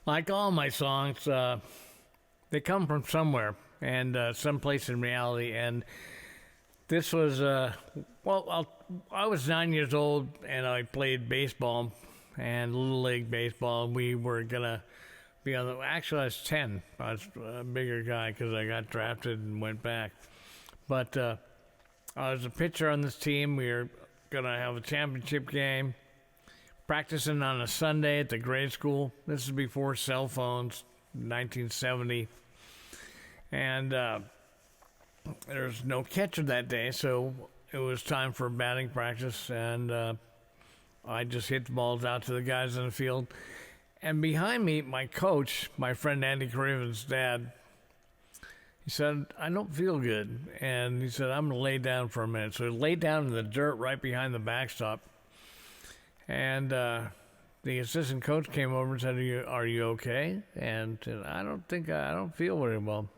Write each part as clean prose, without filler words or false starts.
Like all my songs, they come from somewhere and someplace in reality. And this was, I was 9 years old and I played baseball and Little League baseball. We were going to be on the, actually, I was 10. I was a bigger guy because I got drafted and went back. But I was a pitcher on this team. We were going to have a championship game, practicing on a Sunday at the grade school. This is before cell phones, 1970. And there was no catcher that day, so it was time for batting practice. And I just hit the balls out to the guys in the field. And behind me, my coach, my friend Andy Craven's dad, he said, I don't feel good. And he said, I'm going to lay down for a minute. So he laid down in the dirt right behind the backstop. And the assistant coach came over and said, are you okay? And said, I don't feel very well.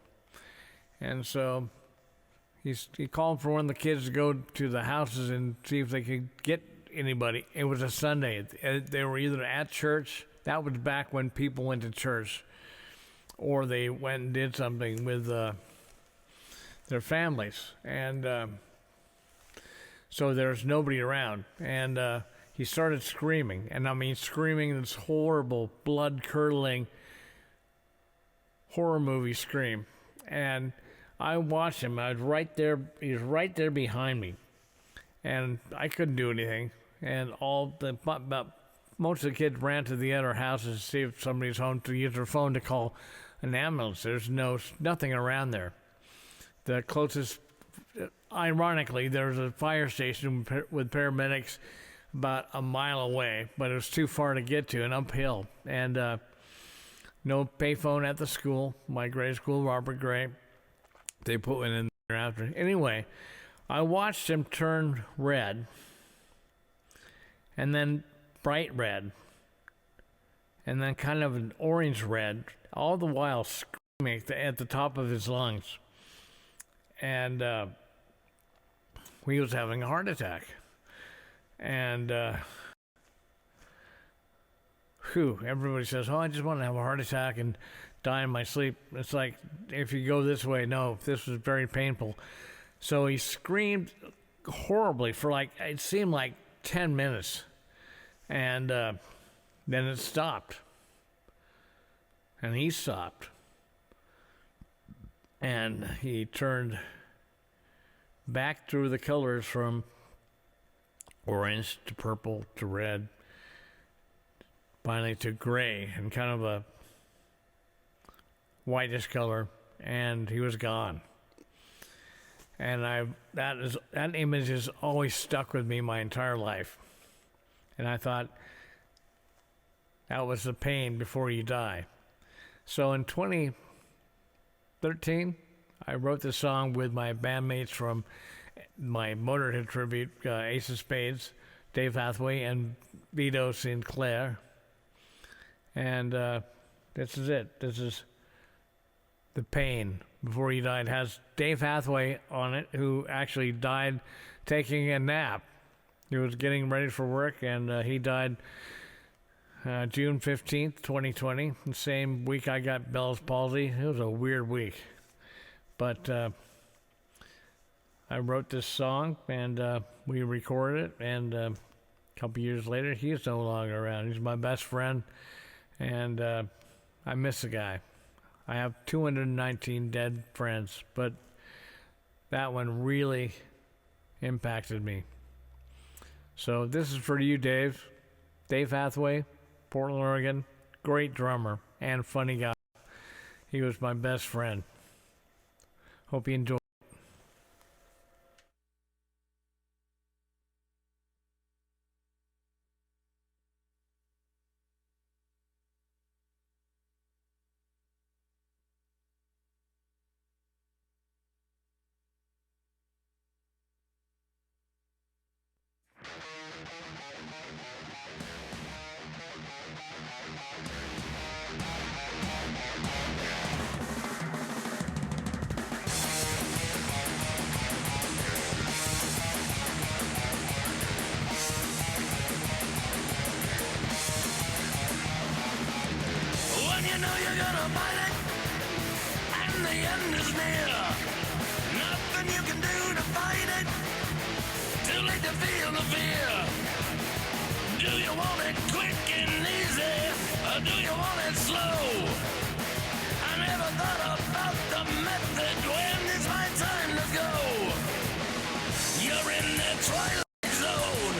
And so he called for one of the kids to go to the houses and see if they could get anybody. It was a Sunday. They were either at church. That was back when people went to church. Or they went and did something with their families. And so there's nobody around. And he started screaming. And I mean, screaming this horrible, blood-curdling horror movie scream. And I watched him. I was right there. He was right there behind me. And I couldn't do anything. And most of the kids ran to the other houses to see if somebody's home to use their phone to call an ambulance. There's nothing around there. The closest, ironically, there was a fire station with paramedics about a mile away, but it was too far to get to and uphill. And no payphone at the school, my grade school, Robert Gray. They put one in there after. Anyway, I watched him turn red, and then bright red, and then kind of an orange red, all the while screaming at the top of his lungs. And he was having a heart attack. And everybody says, oh, I just want to have a heart attack and die in my sleep. It's like, if you go this way, no, this was very painful. So he screamed horribly for it seemed like 10 minutes. And then it stopped. And he stopped. And he turned back through the colors from orange to purple to red, finally to gray and kind of a whitish color, and he was gone. And that image has always stuck with me my entire life. And I thought, that was the pain before you die. So in 2013, I wrote this song with my bandmates from my Motorhead tribute, Ace of Spades, Dave Hathaway, and Vito Sinclair. And this is it. This is the pain before he died. It has Dave Hathaway on it, who actually died taking a nap. He was getting ready for work, and he died June 15th, 2020, the same week I got Bell's palsy. It was a weird week. But I wrote this song, and we recorded it, and a couple years later, he's no longer around. He's my best friend, and I miss the guy. I have 219 dead friends, but that one really impacted me. So this is for you, Dave. Dave Hathaway, Portland, Oregon. Great drummer and funny guy. He was my best friend. Hope you enjoy. know you're gonna fight it, and the end is near. Nothing you can do to fight it. Too late to feel the fear. Do you want it quick and easy, or do you want it slow? I never thought about the method when it's my time to go. You're in the twilight zone,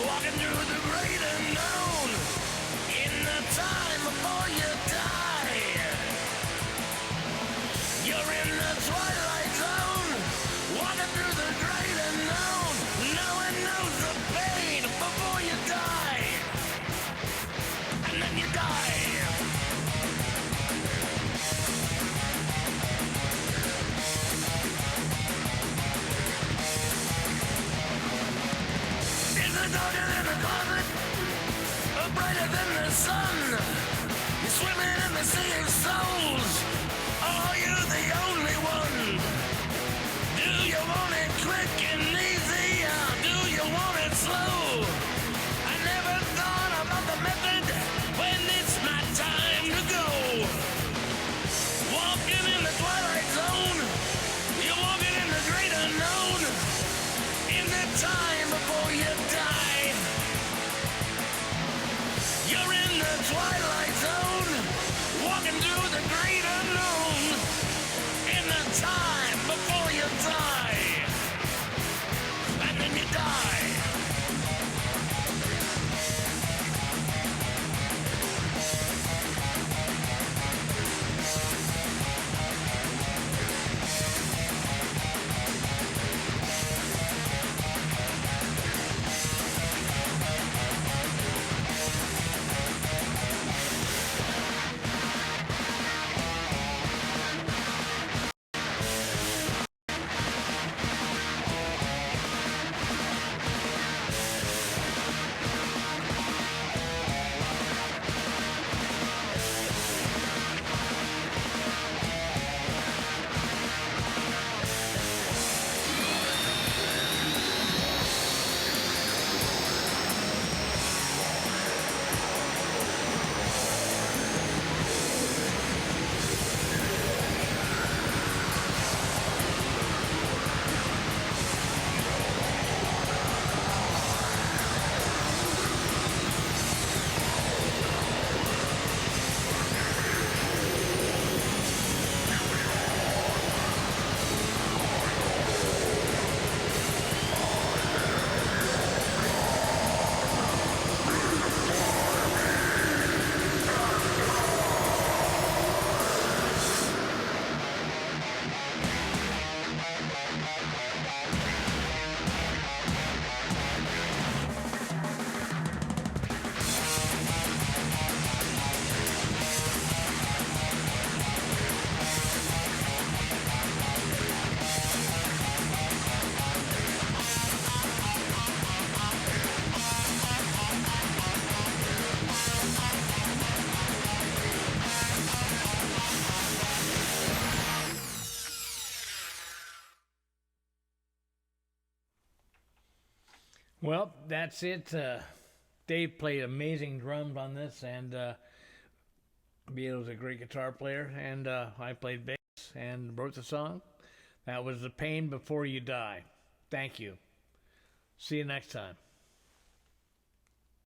walking through the great unknown. In the time before you die, you're in the twilight zone, walking through the great unknown. No one knows the pain before you die, and then you die. Is it darker than a closet, or brighter than the sun? You're swimming in the sea of souls. Are you the only one? Do you want it quick and easy, or do you want it slow? I never thought about the method when it's my time to go. Walking in the twilight zone, you're walking in the great unknown. In the time before you die, you're in the twilight zone, walking through the great unknown. In the time before you die, and then you die. Well, that's it. Dave played amazing drums on this, and Beatles a great guitar player, and I played bass and wrote the song. That was The Pain Before You Die. Thank you. See you next time.